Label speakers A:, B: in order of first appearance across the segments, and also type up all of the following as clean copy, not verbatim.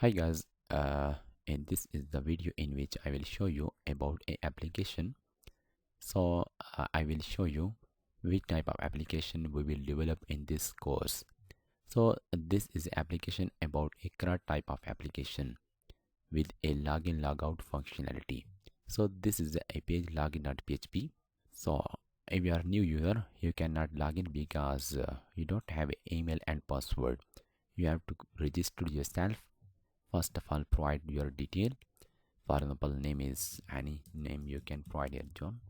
A: Hi guys, and this is the video in which I will show you about a application. I will show you which type of application we will develop in this course. So this is an application about a CRUD type of application with a login logout functionality. So this is a page login.php. So if you are new user, you cannot log in because you don't have email and password. You have to register yourself. First of all, provide your detail. For example, name is any name you can provide here, John,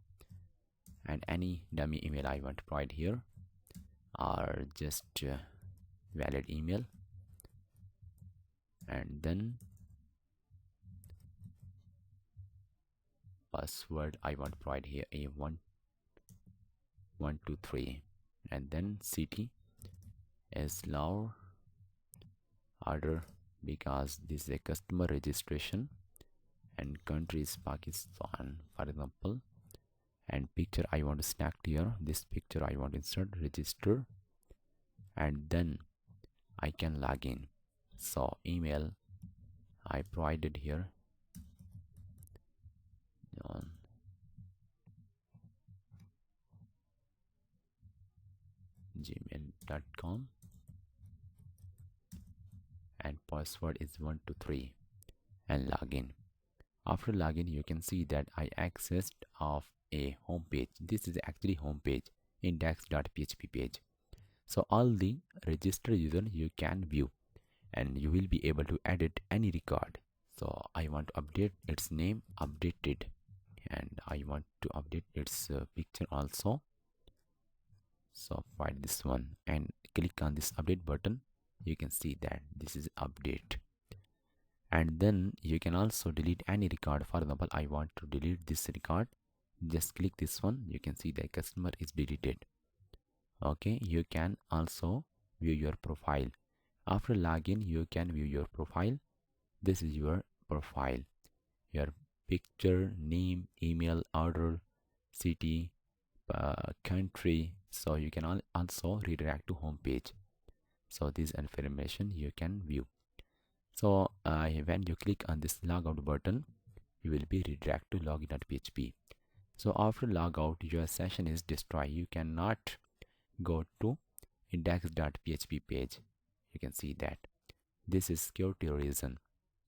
A: and any dummy email I want to provide here, or just valid email, and then password I want to provide here a1123, and then city is Lahore, order because this is a customer registration, and country is Pakistan, for example. And picture I want to select here, this picture I want to insert, register, and then I can log in. So email I provided here on gmail.com, and password is 123, and login. After login, you can see that I accessed of a home page. This is actually home page, index.php page. So all the registered user you can view, and you will be able to edit any record. So I want to update its name, updated, and I want to update its picture also. So find this one and click on this update button. You can see that this is update, and then you can also delete any record. For example, I want to delete this record. Just click this one. You can see the customer is deleted. Okay, you can also view your profile. After login, you can view your profile. This is your profile, your picture, name, email, order, city, country. So you can also redirect to home page. So this information you can view. So when you click on this logout button, you will be redirected to login.php. So after logout, your session is destroyed. You cannot go to index.php page. You can see that this is security reason.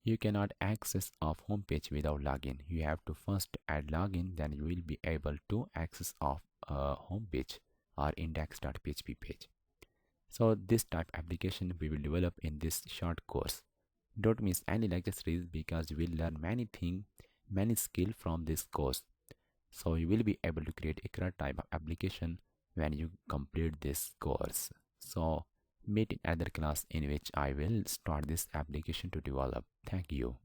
A: You cannot access of home page without login. You have to first add login, then you will be able to access of home page or index.php page. So this type application we will develop in this short course. Don't miss any lecture series because you will learn many things, many skills from this course. So you will be able to create a CRUD type of application when you complete this course. So meet in other class in which I will start this application to develop. Thank you.